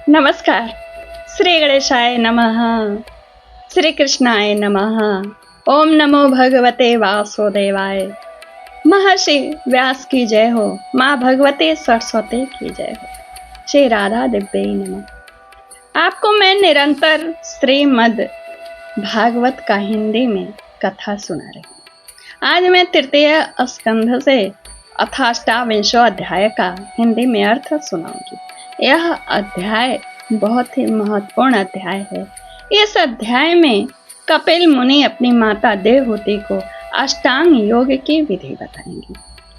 नमस्कार. श्री गणेशाय नमः. श्री कृष्णाय नमः. ओम नमो भगवते वासुदेवाय. महर्षि व्यास की जय हो. माँ भगवती सरस्वती की जय हो. श्री राधा दिव्य नमः. आपको मैं निरंतर श्रीमद् भागवत का हिंदी में कथा सुना रही हूँ. आज मैं तृतीय स्कंध से अथाष्टाविंशो अध्याय का हिंदी में अर्थ सुनाऊंगी. यह अध्याय बहुत ही महत्वपूर्ण अध्याय है. इस अध्याय में कपिल मुनि अपनी माता देवहूति को अष्टांग योग की विधि बताएंगे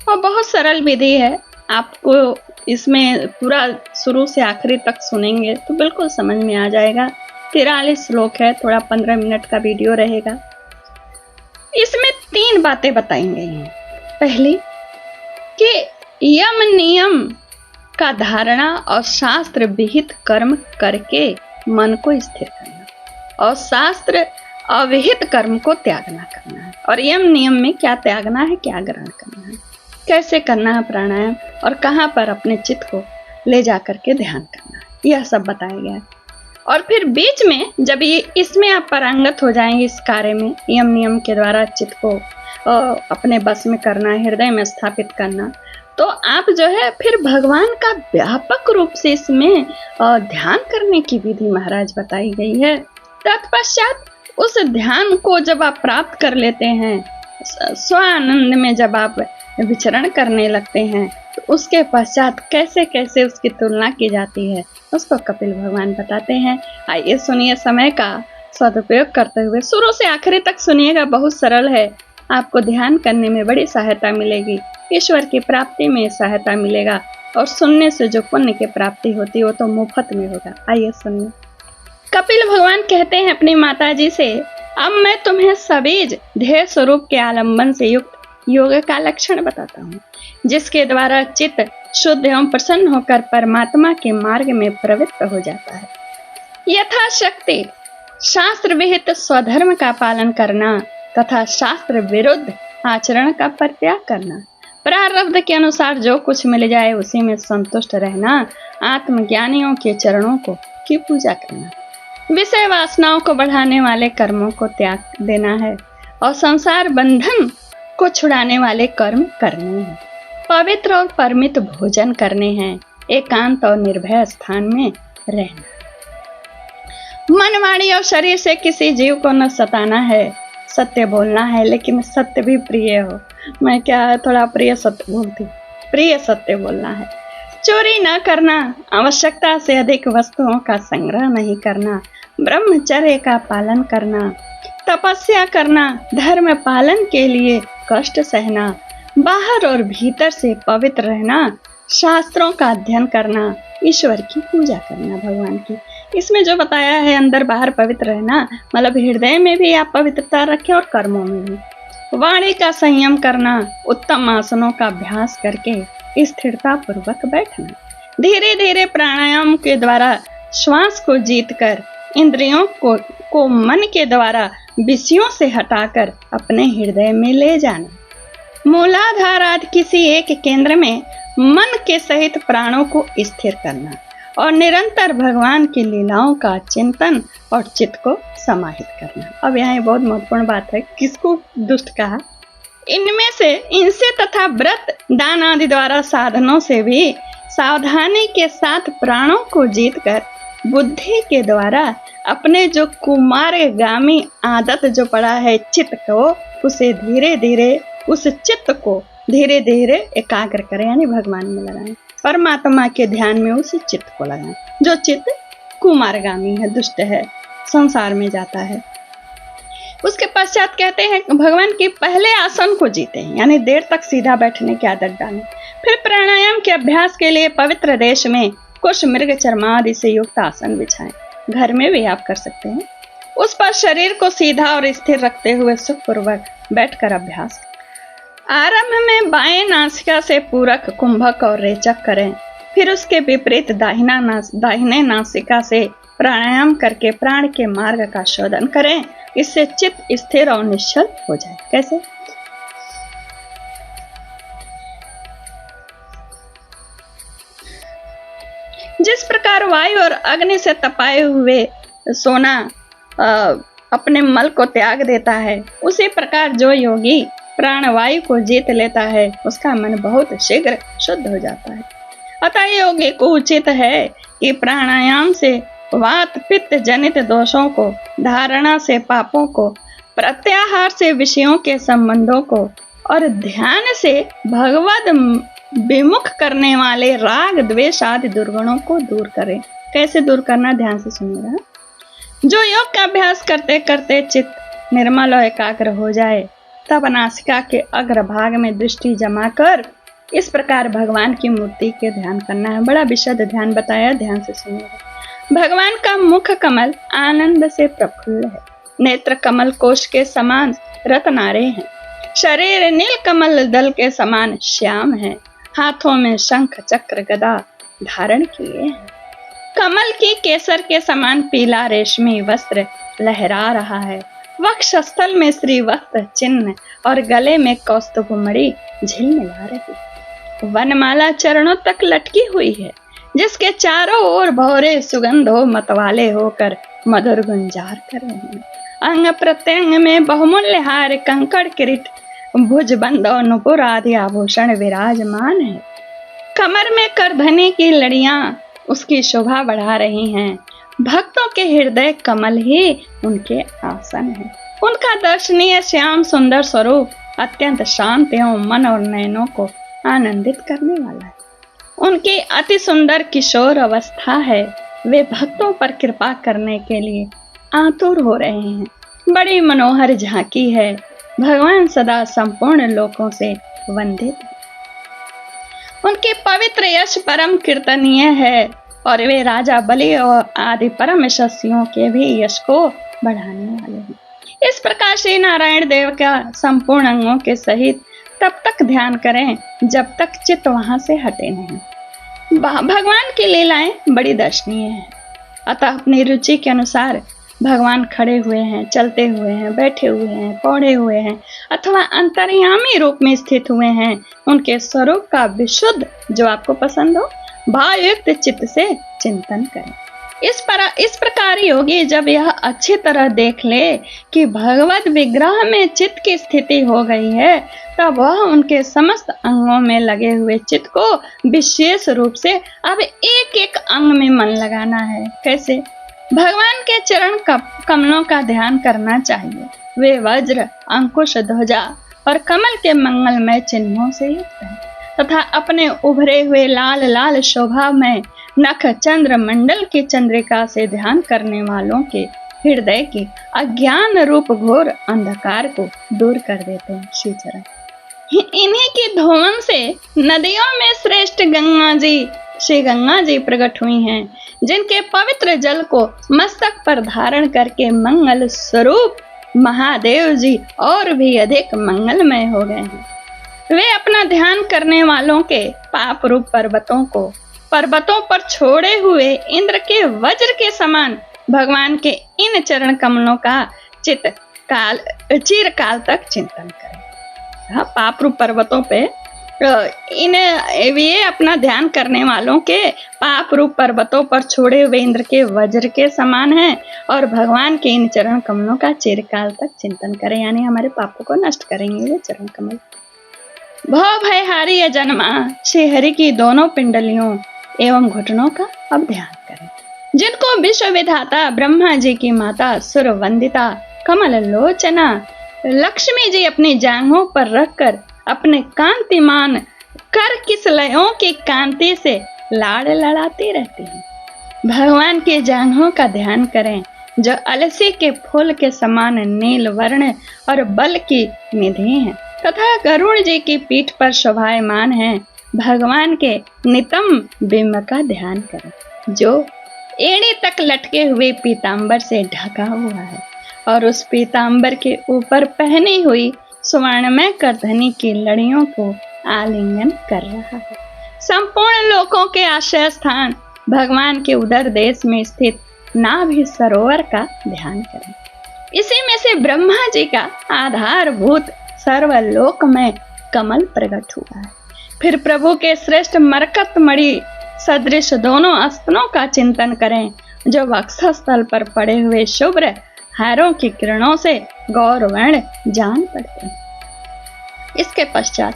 और बहुत सरल विधि है. आपको इसमें पूरा शुरू से आखिरी तक सुनेंगे तो बिल्कुल समझ में आ जाएगा. 43 श्लोक है, थोड़ा 15 मिनट का वीडियो रहेगा. इसमें 3 बातें बताई गई हैं. पहली कि यम नियम का धारणा और शास्त्र विहित कर्म करके मन को स्थिर करना और शास्त्र अविहित कर्म को त्यागना करना है. और यम नियम में क्या त्यागना है, क्या ग्रहण करना है, कैसे करना है प्राणायाम और कहाँ पर अपने चित्त को ले जा करके ध्यान करना है, यह सब बताया गया है. और फिर बीच में जब ये इसमें आप पारंगत हो जाएंगे इस कार्य में, यम नियम के द्वारा चित्त को अपने बस में करना, हृदय में स्थापित करना, तो आप जो है फिर भगवान का व्यापक रूप से इसमें ध्यान करने की विधि महाराज बताई गई है. तत्पश्चात उस ध्यान को जब आप प्राप्त कर लेते हैं, स्वानंद में जब आप विचरण करने लगते हैं, तो उसके पश्चात कैसे कैसे उसकी तुलना की जाती है उसको कपिल भगवान बताते हैं. आइए सुनिए. समय का सदुपयोग करते हुए शुरू से आखिरी तक सुनिएगा. बहुत सरल है. आपको ध्यान करने में बड़ी सहायता मिलेगी, ईश्वर की प्राप्ति में सहायता मिलेगा और सुनने से जो पुण्य की प्राप्ति होती है वो तो मुफ्त में होगा. आइए सुनिए. कपिल भगवान कहते हैं अपनी माता जी से, अब मैं तुम्हें सबीज ध्येय स्वरूप के आलंबन से युक्त योग का लक्षण बताता हूँ, जिसके द्वारा चित्त शुद्ध एवं प्रसन्न होकर परमात्मा के मार्ग में प्रवृत्त हो जाता है. यथाशक्ति शास्त्र विहित स्वधर्म का पालन करना तथा शास्त्र विरुद्ध आचरण का परित्याग करना, प्रारब्ध के अनुसार जो कुछ मिल जाए उसी में संतुष्ट रहना, आत्मज्ञानियों के चरणों की पूजा करना, विषय वासनाओं को बढ़ाने वाले कर्मों को त्याग देना है और संसार बंधन को छुड़ाने वाले कर्म करने हैं, पवित्र और परमित भोजन करने हैं, एकांत और निर्भय स्थान में रहना, मन वाणी और शरीर से किसी जीव को न सताना है, सत्य बोलना है लेकिन सत्य भी प्रिय हो. मैं क्या थोड़ा प्रिय सत्य बोलती, प्रिय सत्य बोलना है, चोरी न करना, आवश्यकता से अधिक वस्तुओं का संग्रह नहीं करना, ब्रह्मचर्य का पालन करना, तपस्या करना, धर्म पालन के लिए कष्ट सहना, बाहर और भीतर से पवित्र रहना, शास्त्रों का अध्ययन करना, ईश्वर की पूजा करना, भगवान की. इसमें जो बताया है अंदर बाहर पवित्र रहना, मतलब हृदय में भी आप पवित्रता रखें और कर्मों में भी. वाणी का संयम करना, उत्तम आसनों का अभ्यास करके स्थिरता पूर्वक बैठना, धीरे धीरे प्राणायाम के द्वारा श्वास को जीतकर इंद्रियों को मन के द्वारा विषयों से हटाकर अपने हृदय में ले जाना, मूलाधार आदि किसी एक केंद्र में मन के सहित प्राणों को स्थिर करना और निरंतर भगवान की लीलाओं का चिंतन और चित्त को समाहित करना. अब यहाँ बहुत महत्वपूर्ण बात है, किसको दुष्ट कहा, इनसे तथा व्रत दान आदि द्वारा साधनों से भी सावधानी के साथ प्राणों को जीतकर बुद्धि के द्वारा अपने जो कुमारगामी आदत जो पड़ा है चित्त को, उसे धीरे धीरे उस चित्त को धीरे धीरे एकाग्र करें, यानी भगवान में लगाएं, परमात्मा के ध्यान में उस चित्त को लगाएं जो चित्त कुमारगामी है, दुष्ट है, संसार में जाता है. उसके पश्चात कहते हैं भगवान के पहले आसन को जीते, यानी देर तक सीधा बैठने की आदत डालें. फिर प्राणायाम के अभ्यास के लिए पवित्र देश में कुछ मृग चर्मादि से युक्त आसन बिछाएं. घर में भी आप कर सकते हैं. उस पर शरीर को सीधा और स्थिर रखते हुए सुखपूर्वक बैठकर अभ्यास. आरंभ में बाएं नासिका से पूरक, कुंभक और रेचक करें. फिर उसके विपरीत दाहिने नासिका से प्राणायाम करके प्राण के मार्ग का शोधन करें. इससे चित्त स्थिर और निश्चल हो जाए. कैसे? जिस प्रकार वायु और अग्नि से तपाए हुए सोना अपने मल को त्याग देता है, उसी प्रकार जो योगी प्राणवायु को जीत लेता है उसका मन बहुत शीघ्र शुद्ध हो जाता है। अतः योगी को उचित है कि प्राणायाम से वात पित्त जनित दोषों को, धारणा से पापों को, प्रत्याहार से विषयों के संबंधों को और ध्यान से भगवद विमुख करने वाले राग द्वेष आदि दुर्गुणों को दूर करें। कैसे दूर करना, ध्यान से सुनिएगा। जो योग का अभ्यास करते करते चित्त निर्मल और एकाग्र हो जाए, तब नासिका के अग्रभाग में दृष्टि जमा कर इस प्रकार भगवान की मूर्ति के ध्यान करना है। बड़ा विशद ध्यान बताया, ध्यान से सुनिएगा। भगवान का मुख कमल आनंद से प्रफुल्ल है, नेत्र कमल कोश के समान रत्नारे हैं, शरीर नील कमल दल के समान श्याम है, हाथों में शंख चक्र गदा धारण किए हैं, कमल की केसर के समान पीला रेशमी वस्त्र लहरा रहा है, वक्षस्थल में श्रीवत्स चिन्ह और गले में कौस्तुभ मणि झिलमिला रही, वनमाला चरणों तक लटकी हुई है, जिसके चारों ओर भौरे सुगंधों मतवाले होकर मधुर गुंजार कर रहे हैं। अंग प्रत्यंग में बहुमूल्य हार, कंकड़, किरीट, भुजबंद और नुपुर आदि आभूषण विराजमान है। कमर में करधनी की लड़ियां उसकी शोभा बढ़ा रही हैं। भक्तों के हृदय कमल ही उनके आसन है। उनका दर्शनीय श्याम सुंदर स्वरूप अत्यंत शांत एवं मन और नयनों को आनंदित करने वाला है। उनकी अति सुंदर किशोर अवस्था है। वे भक्तों पर कृपा करने के लिए आतुर हो रहे हैं। बड़ी मनोहर झांकी है। भगवान सदा संपूर्ण लोकों से वंदित है। उनके पवित्र यश परम कीर्तनीय है और वे राजा बलि और आदि परम यशस्वियों के भी यश को बढ़ाने वाले हैं। इस प्रकार श्री नारायण देव का संपूर्ण अंगों के सहित तब तक ध्यान करें जब तक चित्त वहां से हटे नहीं। भगवान की लीलाएं बड़ी दर्शनीय हैं। अतः अपनी रुचि के अनुसार भगवान खड़े हुए हैं, चलते हुए हैं, बैठे हुए हैं, पौड़े हुए हैं अथवा अंतर्यामी रूप में स्थित हुए हैं। उनके स्वरूप का विशुद्ध जो आपको पसंद हो भावयुक्त चित्त से चिंतन करें। इस प्रकार योगी जब यह अच्छी तरह देख ले कि भगवत विग्रह में चित्त की स्थिति हो गई है, तब वह उनके समस्त अंगों में लगे हुए चित्त को विशेष रूप से अब एक एक अंग में मन लगाना है। कैसे? भगवान के चरण कमलों का ध्यान करना चाहिए। वे वज्र, अंकुश, ध्वजा और कमल के मंगलमय चिन्हों से युक्त हैं तथा अपने उभरे हुए लाल लाल शोभा में नख चंद्र मंडल की चंद्रिका से ध्यान करने वालों के हृदय की अज्ञान रूप घोर अंधकार को दूर कर देते हैं। श्री चरण इन्हीं की धोवन से नदियों में श्रेष्ठ गंगा जी श्री गंगा जी प्रकट हुई हैं, जिनके पवित्र जल को मस्तक पर धारण करके मंगल स्वरूप महादेव जी और भी अधिक मंगलमय हो गए हैं। वे अपना ध्यान करने वालों के पाप रूप पर्वतों पर छोड़े हुए इंद्र के वज्र के समान भगवान के इन चरण कमलों का चिरकाल तक चिंतन करें। हाँ, पाप रूप पर्वतों पे ये अपना ध्यान करने वालों के पाप रूप पर्वतों पर छोड़े हुए इंद्र के वज्र के समान हैं और भगवान के इन चरण कमलों का चिरकाल तक चिंतन करें, यानी हमारे पापों को नष्ट करेंगे ये चरण कमल। भव भयहारी अजन्मा श्री हरि की दोनों पिंडलियों एवं घुटनों का अब ध्यान करें, जिनको विश्व विधाता ब्रह्मा जी की माता सुर वंदिता कमल लोचना लक्ष्मी जी अपनी जांघों पर रखकर अपने कांतिमान कर किसलयों की कांति से लाड़ लड़ाती रहती हैं। भगवान के जांघों का ध्यान करें, जो अलसी के फूल के समान नील वर्ण और बल की निधि हैं तथा गरुड़ जी की पीठ पर शोभायमान है। भगवान के नितंब बिंब का ध्यान करें, जो एड़ी तक लटके हुए पीतांबर से ढका हुआ है और उस पीतांबर के ऊपर पहनी हुई स्वर्णमय करधनी की लड़ियों को आलिंगन कर रहा है। संपूर्ण लोकों के आश्रय स्थान भगवान के उदर देश में स्थित नाभि सरोवर का ध्यान करें। इसी में से ब्रह्मा जी का आधारभूत सर्वलोक में कमल प्रकट हुआ है। फिर प्रभु के श्रेष्ठ मरकत मणि सदृश दोनों स्तनों का चिंतन करें जो वक्षस्थल पर पड़े हुए शुभ्र हारों की किरणों से गौरवर्ण जान पड़ते हैं। इसके पश्चात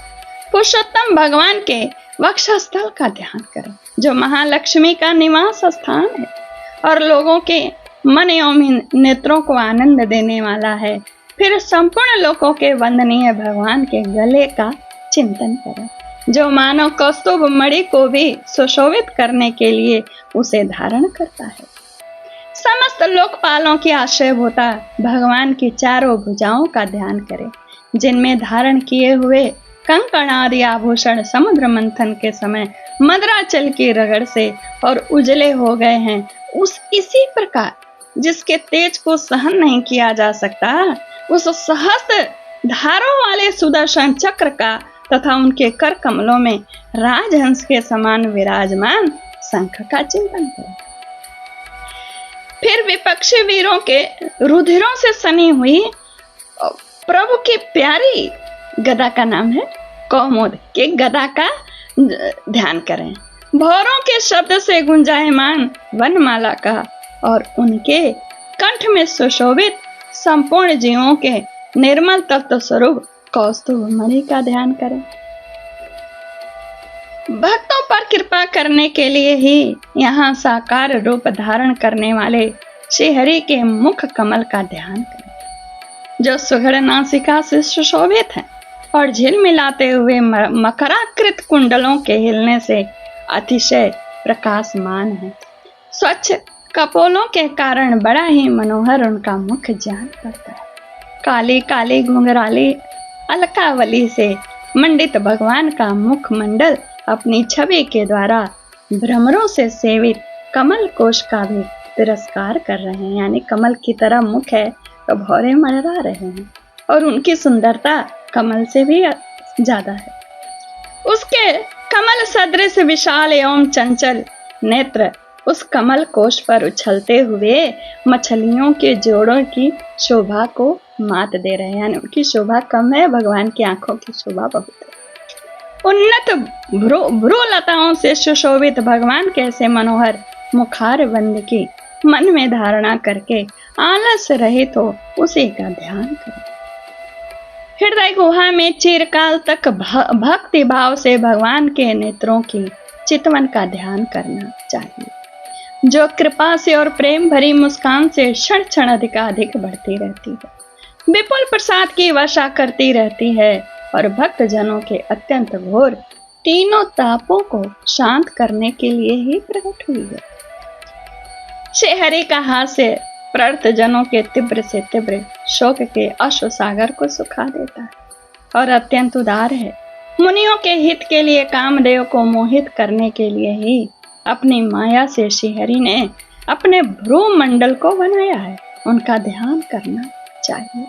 पुरुषोत्तम भगवान के वक्षस्थल का ध्यान करें जो महालक्ष्मी का निवास स्थान है और लोगों के मन एवं नेत्रों को आनंद देने वाला है। फिर संपूर्ण लोकों के वंदनीय भगवान के गले का चिंतन करें जो मानव कौस्तुभ मणि को भी सुशोभित करने के लिए उसे धारण करता है। समस्त लोकपालों की आश्रयभूता भगवान की चारों भुजाओं का ध्यान करें जिनमें धारण किए हुए कंकण आदि आभूषण समुद्र मंथन के समय मदराचल की रगड़ से और उजले हो गए हैं। इसी प्रकार जिसके तेज को सहन नहीं किया जा सकता उस सहस्त्र धारों वाले सुदर्शन चक्र का तथा उनके कर कमलों में राजहंस के समान विराजमान शंख का चिंतन करें। फिर विपक्षी वीरों के रुधिरों से सनी हुई प्रभु की प्यारी गदा का नाम है कौमुद के गदा का ध्यान करें। भौरों के शब्द से गुंजायमान वनमाला का और उनके कंठ में सुशोभित संपूर्ण जीवों के निर्मल तत्व स्वरूप कौस्तुभ मणि का ध्यान करें। भक्तों पर कृपा करने के लिए ही यहाँ साकार रूप धारण करने वाले श्री हरि के मुख कमल का ध्यान करें जो सुघड़ नासिका से सुशोभित है और झिलमिलाते हुए मकराकृत कुंडलों के हिलने से अतिशय प्रकाशमान है। स्वच्छ कपोलों के कारण बड़ा ही मनोहर उनका मुख जान पड़ता है। काली काली घुंघराली अलकावली से मंडित भगवान का मुखमंडल अपनी छवि के द्वारा भ्रमरों से सेवित कमल कोश का भी तिरस्कार कर रहे हैं, यानी कमल की तरह मुख है तो भौरे मररा रहे हैं और उनकी सुंदरता कमल से भी ज्यादा है। उसके कमल सदृश विशाल एवं चंचल नेत्र उस कमल कोश पर उछलते हुए मछलियों के जोड़ों की शोभा को मात दे रहे हैं, यानी उनकी शोभा कम है, भगवान की आंखों की शोभा बहुत है। उन्नत भ्रूलताओं से सुशोभित भगवान कैसे मनोहर मुखार बंद की मन में धारणा करके आलस रहित हो उसी का ध्यान करें। हृदय गुहा में चिरकाल तक भक्ति भाव से भगवान के नेत्रों की चितवन का ध्यान करना चाहिए जो कृपा से और प्रेम भरी मुस्कान से क्षण क्षण अधिकाधिक बढ़ती रहती है, विपुल प्रसाद की वर्षा करती रहती है और भक्त जनों के अत्यंत घोर तीनों तापों को शांत करने के लिए ही प्रकट हुई है। श्री हरि का हास्य प्रर्थ जनों के तीव्र से तीव्र शोक के अश्व सागर को सुखा देता है और अत्यंत उदार है। मुनियों के हित के लिए कामदेव को मोहित करने के लिए ही अपनी माया से श्री हरि ने अपने भ्रू मंडल को बनाया है, उनका ध्यान करना चाहिए।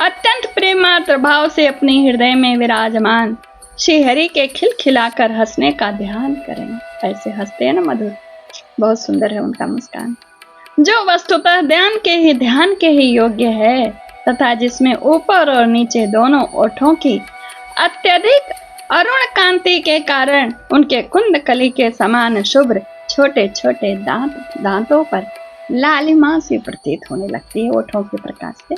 अत्यंत प्रेमार्द्र भाव से अपने हृदय में विराजमान श्री हरि के खिलखिलाकर हंसने का ध्यान करें। ऐसे हंसते हैं ना मधुर, बहुत सुंदर है उनका मुस्कान, जो वस्तुतः ध्यान के ही योग्य है तथा जिसमें ऊपर और नीचे दोनों ओठों की अत्यधिक अरुण कांति के कारण उनके कुंडकली के समान शुभ्र छोटे छोटे दांतों पर लालिमा सी प्रतीत होने लगती है ओठों के प्रकाश से।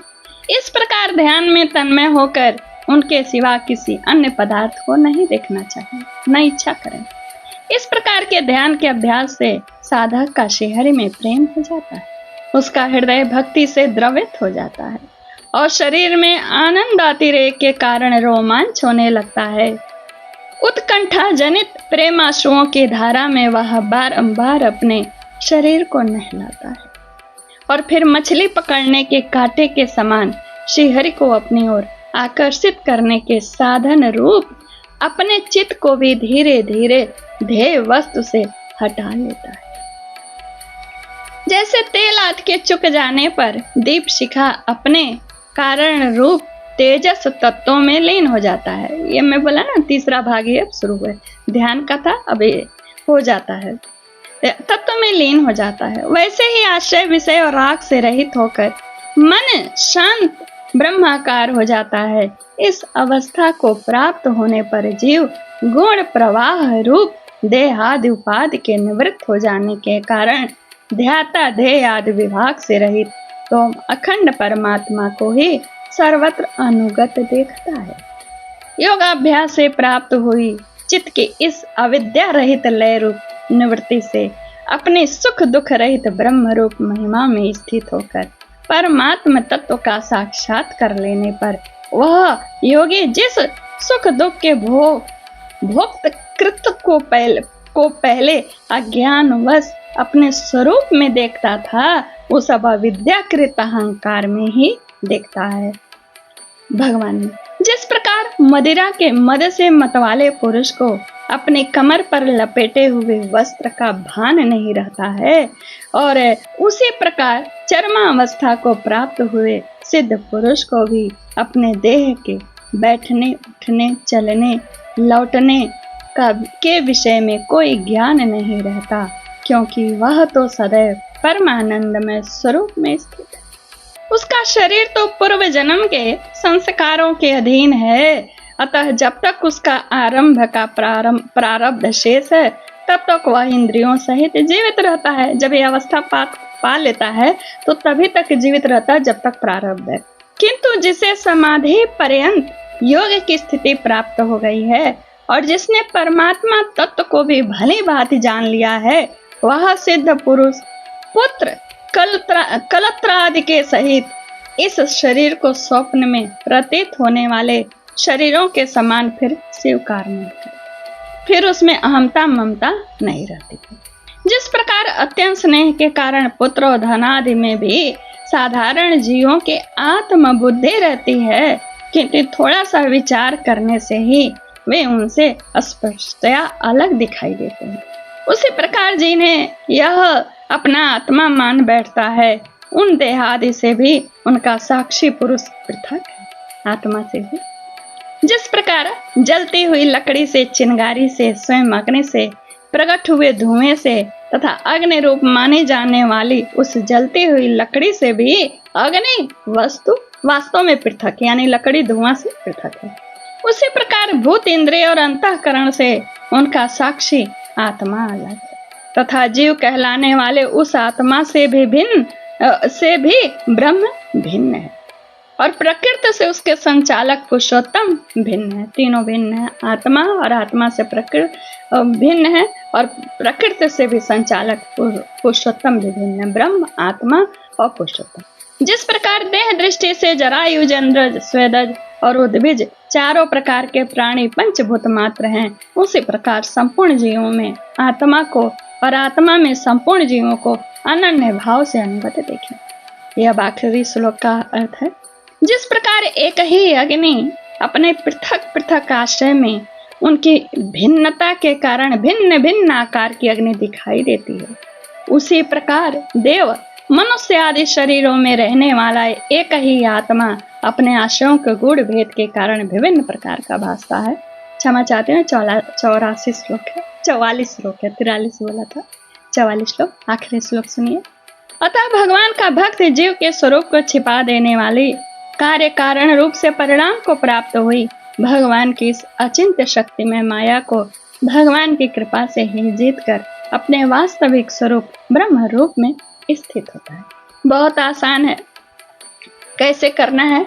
इस प्रकार ध्यान में तन्मय होकर उनके सिवा किसी अन्य पदार्थ को नहीं देखना चाहिए, न इच्छा करें। इस प्रकार के ध्यान के अभ्यास से साधक का श्री हरि में प्रेम हो जाता है, उसका हृदय भक्ति से द्रवित हो जाता है और शरीर में आनंद अतिरेक के कारण रोमांच होने लगता है। उत्कंठा जनित प्रेमाश्रुओं की धारा में वह बारंबार अपने शरीर को नहलाता है और फिर मछली पकड़ने के कांटे के समान श्री हरि को अपनी ओर आकर्षित करने के साधन रूप अपने चित्त को भी धीरे धीरे ध्येय वस्तु से हटा लेता है। जैसे तेल आद के चुक जाने पर दीप शिखा अपने कारण रूप तेजस तत्वों में लीन हो जाता है। ये मैं बोला ना, तीसरा भाग ये अब शुरू हुआ, ध्यान का था, अभी हो जाता है, तत्व में लीन हो जाता है। वैसे ही आश्रय विषय और राग से रहित होकर मन शांत ब्रह्माकार हो जाता है। इस अवस्था को प्राप्त होने पर जीव गुण प्रवाह रूप देहादि उपाधि के निवृत्त हो जाने के कारण ध्याता देह आदि विभाग से रहित तो अखंड परमात्मा को ही सर्वत्र अनुगत देखता है। योगाभ्यास से प्राप्त हुई चित्त के इस अविद्या रहित लय रूप निवृत्ति से अपने सुख दुख रहित ब्रह्म रूप महिमा में स्थित होकर परमात्म तत्व का साक्षात कर लेने पर वह योगी जिस सुख दुख के भोक्त कृत को पहले अज्ञानवश अपने स्वरूप में देखता था, वो सब अविद्याकृत अहंकार में ही देखता है। भगवान ने जिस प्रकार मदिरा के मद से मतवाले पुरुष को अपने कमर पर लपेटे हुए वस्त्र का भान नहीं रहता है, और उसी प्रकार चरमावस्था को प्राप्त हुए सिद्ध पुरुष को भी अपने देह के बैठने उठने चलने लौटने के विषय में कोई ज्ञान नहीं रहता, क्योंकि वह तो सदैव परमानंद में स्वरूप में स्थित है। उसका शरीर तो पूर्व जन्म के संस्कारों के अधीन है, अतः जब तक उसका आरंभ का प्रारब्ध शेष है तब तक वह इंद्रियों सहित जीवित रहता है। जब यह अवस्था पा लेता है तो तभी तक जीवित रहता है जब तक प्रारब्ध है। किंतु जिसे समाधि पर्यंत योग की स्थिति प्राप्त हो गई है और जिसने परमात्मा तत्व को भी भली भांति जान लिया है, वह सिद्ध पुरुष पुत्र कलत्रादि के सहित इस शरीर को स्वप्न में प्रतीत होने वाले शरीरों के समान फिर स्वीकार नहीं करता, फिर उसमें अहमता ममता नहीं रहती। जिस प्रकार अत्यंत स्नेह के कारण पुत्र और धनादि में भी साधारण जीवों के आत्म बुद्धि रहती है, किंतु थोड़ा सा विचार करने से ही वे उनसे स्पष्टतया अलग दिखाई देते हैं, उसी प्रकार जिन्हें यह अपना आत्मा मान बैठता है, उन देहादि से भी उनका साक्षी पुरुष पृथक है, आत्मा से भी। जिस प्रकार जलती हुई लकड़ी से, चिंगारी से, स्वयं अग्नि से, प्रकट हुए धुएं से तथा अग्नि रूप मानी जाने वाली उस जलती हुई लकड़ी से भी अग्नि वस्तु वास्तव में पृथक, यानी लकड़ी धुआं से पृथक है, उसी प्रकार भूत इंद्रिय और अंतःकरण से उनका साक्षी आत्मा अलग है, तथा जीव कहलाने वाले उस आत्मा से भी ब्रह्म भिन्न है, और प्रकृति से उसके संचालक पुरुषोत्तम भिन्न है। तीनों भिन्न है, आत्मा और आत्मा से प्रकृति भिन्न है, और प्रकृति से भी संचालक पुरुषोत्तम भी भिन्न है, ब्रह्म आत्मा और पुरुषोत्तम। जिस प्रकार देह दृष्टि से जरायु, जंद्रज, स्वेदज और उद्भिज चारों प्रकार के प्राणी पंचभूत मात्र हैं, उसी प्रकार संपूर्ण जीवों में आत्मा को और आत्मा में संपूर्ण जीवों को अनन्य भाव से अनुगत देखें। यह आखिरी श्लोक का अर्थ है। जिस प्रकार एक ही अग्नि अपने पृथक पृथक आश्रय में उनकी भिन्नता के कारण भिन्न भिन्न आकार की अग्नि दिखाई देती है, उसी प्रकार देव मनुष्य आदि शरीरों में रहने वाला एक ही आत्मा अपने आश्रयों के गुण भेद के कारण विभिन्न प्रकार का भासता है। क्षमा चाहते हैं, 84 श्लोक है, 44 श्लोक है, 43 बोला था, 44 श्लोक, आखिरी श्लोक सुनिए। अतः भगवान का भक्त जीव के स्वरूप को छिपा देने वाली कार्य कारण रूप से परिणाम को प्राप्त हुई भगवान की इस अचिंत्य शक्ति में माया को भगवान की कृपा से ही जीत कर अपने वास्तविक स्वरूप ब्रह्म रूप में स्थित होता है। बहुत आसान है, कैसे करना है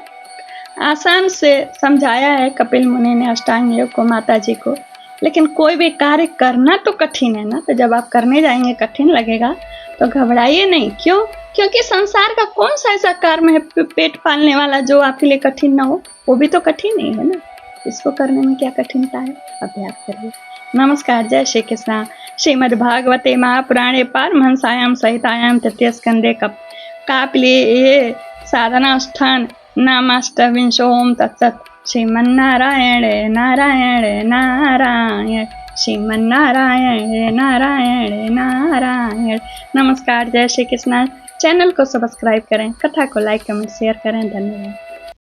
आसान से समझाया है कपिल मुनि ने अष्टांग योग को, माता जी को। लेकिन कोई भी कार्य करना तो कठिन है ना, तो जब आप करने जाएंगे कठिन लगेगा तो घबराइए नहीं। क्यों? क्योंकि संसार का कौन सा ऐसा कर्म है पेट पालने वाला जो आपके लिए कठिन ना हो, वो भी तो कठिन ही है ना, इसको करने में क्या कठिनता है, अभ्यास करिए। नमस्कार, जय श्री कृष्ण। श्रीमद् भागवते महापुराणे पारमहंसायाम सहितायाम तृतीय स्कंदे कापिले साधनाष्ठान नामाष्टविंशो ओम तत्सत्। श्रीमन्नारायण नारायण नारायण, श्रीमन्नारायण नारायण नारायण। नमस्कार, जय श्री कृष्ण। चैनल को सब्सक्राइब करें, कथा को लाइक कमेंट शेयर करें। धन्यवाद।